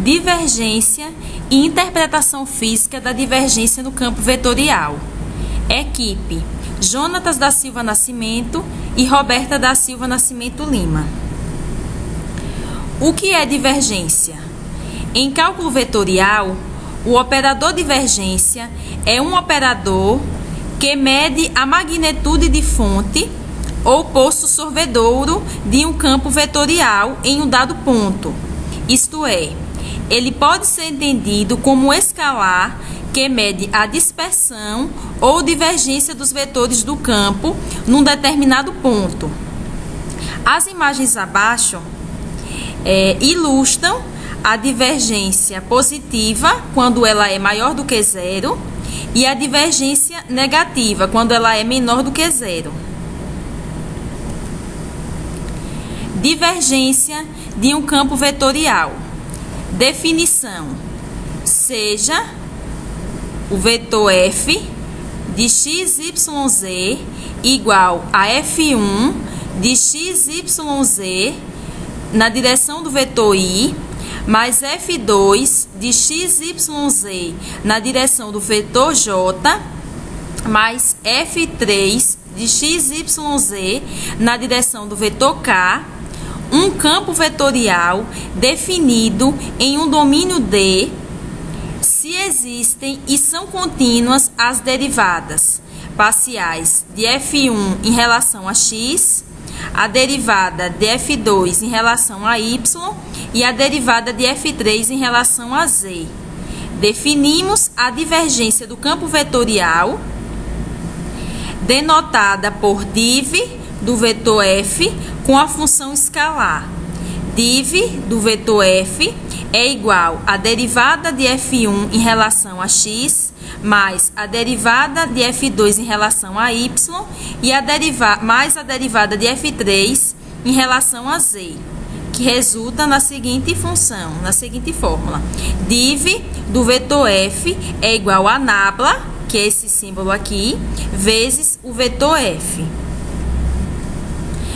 Divergência e interpretação física da divergência no campo vetorial. Equipe: Jonatas da Silva Nascimento e Roberta da Silva Nascimento Lima. O que é divergência? Em cálculo vetorial, o operador divergência é um operador que mede a magnitude de fonte ou poço sorvedouro de um campo vetorial em um dado ponto. Isto é, ele pode ser entendido como um escalar que mede a dispersão ou divergência dos vetores do campo num determinado ponto. As imagens abaixo ilustram a divergência positiva quando ela é maior do que zero e a divergência negativa quando ela é menor do que zero. Divergência de um campo vetorial. Definição: seja o vetor f de x, y, z igual a f1 de x, y, z na direção do vetor i, mais f2 de x, y, z na direção do vetor j, mais f3 de x, y, z na direção do vetor k, um campo vetorial definido em um domínio D, se existem e são contínuas as derivadas parciais de f1 em relação a x, a derivada de f2 em relação a y e a derivada de f3 em relação a z. Definimos a divergência do campo vetorial, denotada por div do vetor f com a função escalar. Div do vetor f é igual à derivada de f1 em relação a x, mais a derivada de f2 em relação a y e mais a derivada de f3 em relação a z, que resulta na seguinte função, na seguinte fórmula. Div do vetor f é igual a nabla, que é esse símbolo aqui, vezes o vetor f.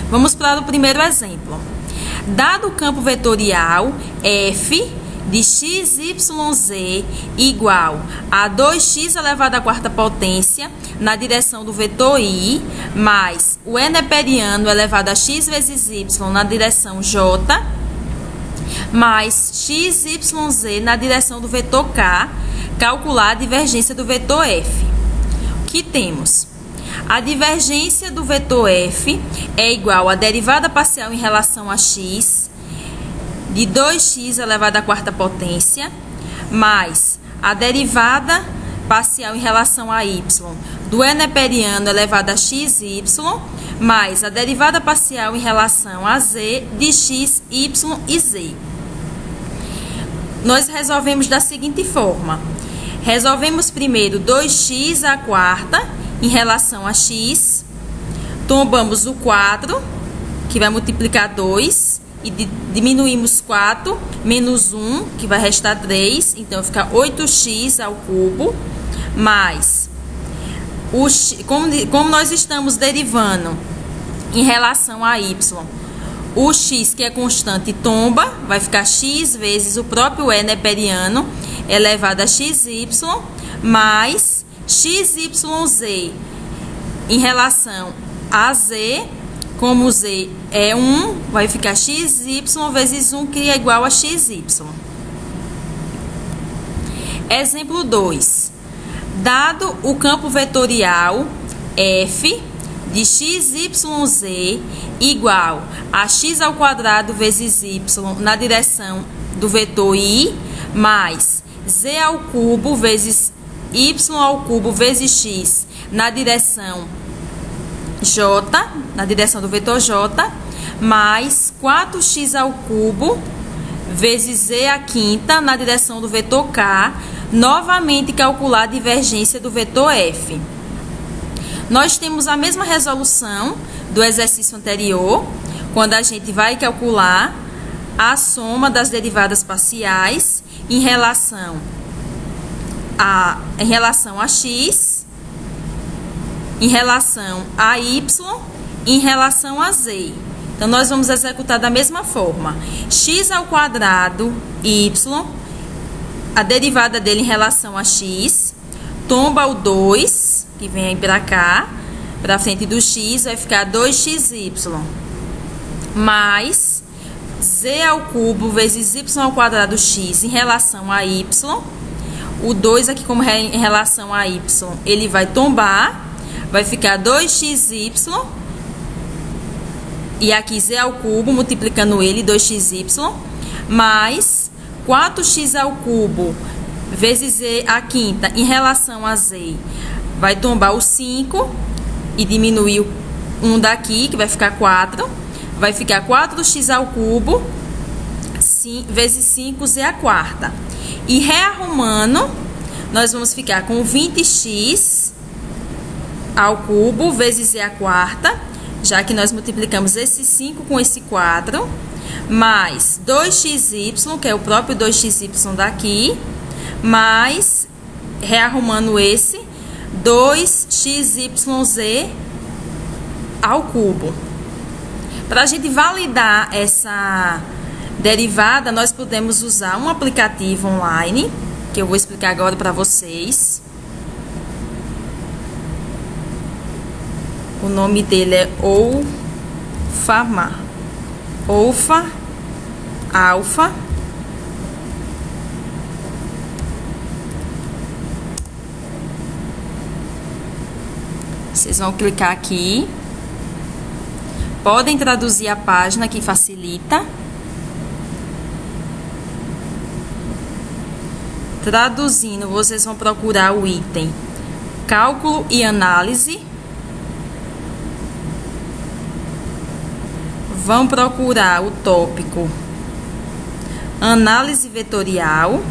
Vamos para o primeiro exemplo. Dado o campo vetorial f de x, y, z igual a 2x elevado à quarta potência na direção do vetor i, mais o n neperiano elevado a x vezes y na direção j, mais x, y, z na direção do vetor k, calcular a divergência do vetor f. O que temos? A divergência do vetor f é igual à derivada parcial em relação a x de 2x elevado à quarta potência, mais a derivada parcial em relação a y do n neperiano elevado a xy, mais a derivada parcial em relação a z de x, y e z. Nós resolvemos da seguinte forma. Resolvemos primeiro 2x à quarta em relação a x, tombamos o 4, que vai multiplicar 2, e diminuímos 4, menos 1, que vai restar 3, então fica 8x ao cubo, mais, como nós estamos derivando em relação a y, o x, que é constante, tomba, vai ficar x vezes o próprio n neperiano elevado a xy, mais XYZ em relação a Z, como Z é 1, vai ficar XY vezes 1, que é igual a XY. Exemplo 2. Dado o campo vetorial F de XYZ igual a x ao quadrado vezes y na direção do vetor I, mais Z ao cubo vezes y ao cubo vezes x na direção j, na direção do vetor j, mais 4x ao cubo vezes z à quinta na direção do vetor k, novamente calcular a divergência do vetor f. Nós temos a mesma resolução do exercício anterior, quando a gente vai calcular a soma das derivadas parciais em relação a x, em relação a y, em relação a z. Então, nós vamos executar da mesma forma. X ao quadrado y, a derivada dele em relação a x, tomba o 2, que vem aí pra cá, pra frente do x, vai ficar 2xy, mais z ao cubo vezes y ao quadrado x em relação a y. O 2 aqui, como é em relação a y, ele vai tombar, vai ficar 2xy, e aqui z ao cubo, multiplicando ele, 2xy, mais 4x ao cubo vezes z à quinta em relação a z, vai tombar o 5 e diminuir o 1 daqui, que vai ficar 4, vai ficar 4x ao cubo vezes 5z à quarta. E rearrumando, nós vamos ficar com 20x ao cubo vezes z à quarta, já que nós multiplicamos esse 5 com esse 4, mais 2xy, que é o próprio 2xy daqui, mais, rearrumando esse, 2xyz ao cubo. Para a gente validar essa derivada, nós podemos usar um aplicativo online, que eu vou explicar agora para vocês. O nome dele é Alfa. Vocês vão clicar aqui. Podem traduzir a página, que facilita. Traduzindo, vocês vão procurar o item Cálculo e Análise. Vão procurar o tópico Análise Vetorial.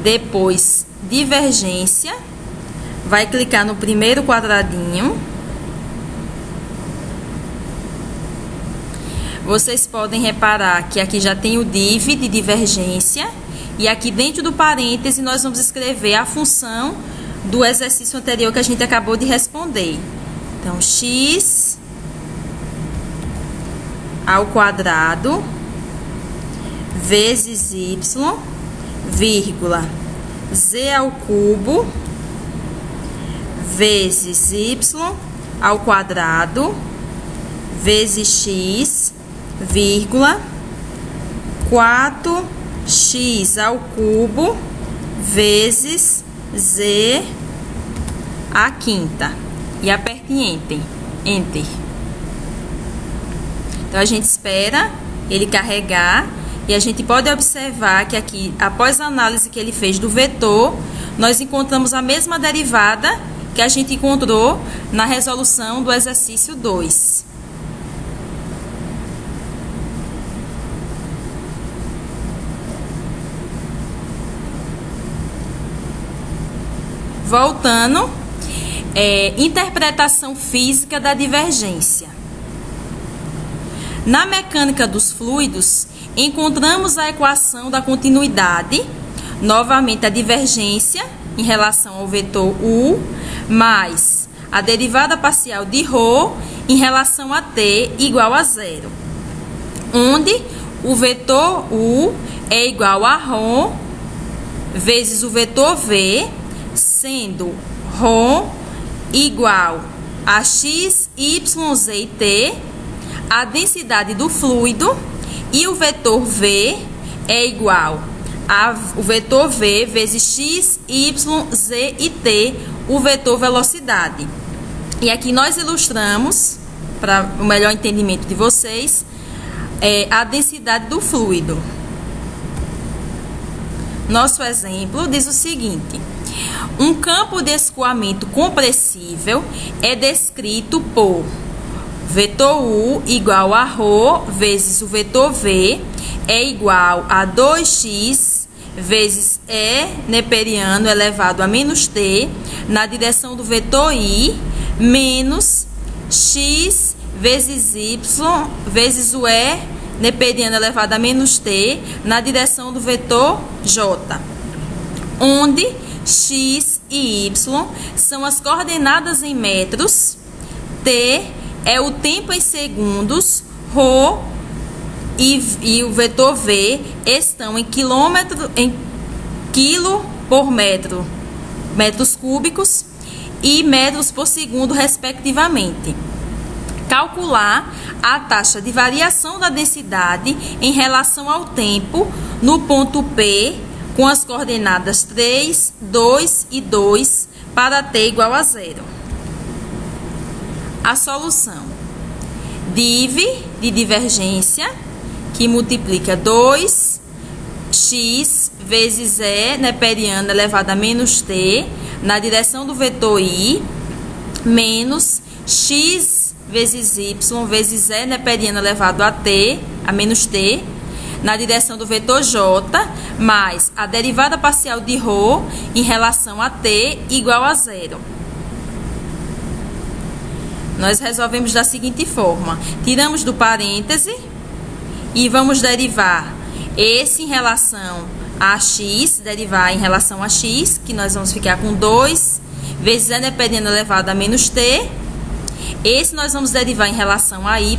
Depois, Divergência. Vai clicar no primeiro quadradinho. Vocês podem reparar que aqui já tem o div de divergência. E aqui dentro do parêntese nós vamos escrever a função do exercício anterior que a gente acabou de responder. Então, x ao quadrado vezes y, vírgula, z ao cubo vezes y ao quadrado vezes x, vírgula, 4x ao cubo vezes z à quinta. E aperte Enter. Então, a gente espera ele carregar. E a gente pode observar que aqui, após a análise que ele fez do vetor, nós encontramos a mesma derivada que a gente encontrou na resolução do exercício 2. Voltando, interpretação física da divergência. Na mecânica dos fluidos, encontramos a equação da continuidade, novamente a divergência em relação ao vetor U, mais a derivada parcial de ρ em relação a t igual a 0, onde o vetor U é igual a ρ vezes o vetor V, sendo ρ igual a x, y, z e t, a densidade do fluido, e o vetor V é igual a o vetor V vezes x, y, z e t, o vetor velocidade. E aqui nós ilustramos, para o melhor entendimento de vocês, a densidade do fluido. Nosso exemplo diz o seguinte: um campo de escoamento compressível é descrito por vetor U igual a ρ vezes o vetor V é igual a 2x vezes E neperiano elevado a menos t na direção do vetor I, menos x vezes y vezes o E neperiano elevado a menos t na direção do vetor J, onde x e y são as coordenadas em metros, t é o tempo em segundos, ρ e o vetor V estão em quilo por metro, metros cúbicos e metros por segundo, respectivamente. Calcular a taxa de variação da densidade em relação ao tempo no ponto P com as coordenadas 3, 2 e 2 para t igual a 0. A solução: div de divergência, que multiplica 2x vezes E neperiano elevado a menos t na direção do vetor I, menos x vezes y vezes E neperiano elevado a t, a menos t, na direção do vetor j, mais a derivada parcial de ρ em relação a t igual a 0. Nós resolvemos da seguinte forma: tiramos do parêntese e vamos derivar esse em relação a x, derivar em relação a x, que nós vamos ficar com 2 vezes E neperiano elevado a menos t. Esse nós vamos derivar em relação a y,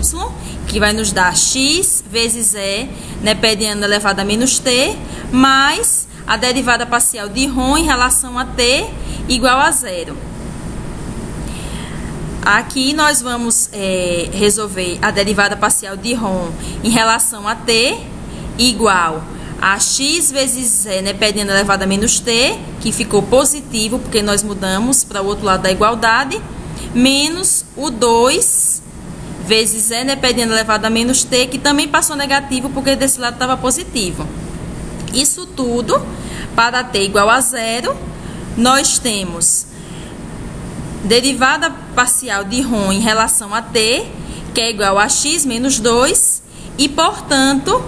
que vai nos dar x vezes E neperiano elevado a menos t, mais a derivada parcial de ρ em relação a t igual a 0. Aqui nós vamos resolver a derivada parcial de ρ em relação a t igual a x vezes E neperiano elevado a menos t, que ficou positivo porque nós mudamos para o outro lado da igualdade, menos o 2 vezes E neperiano elevado a menos t, que também passou negativo porque desse lado estava positivo. Isso tudo para t igual a 0, nós temos derivada parcial de ρ em relação a t, que é igual a x menos 2, e, portanto,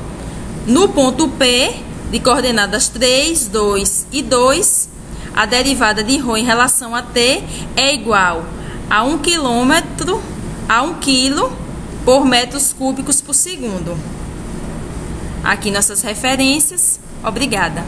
no ponto P, de coordenadas 3, 2 e 2, a derivada de ρ em relação a t é igual a 1 kg por metros cúbicos por segundo. Aqui nossas referências. Obrigada.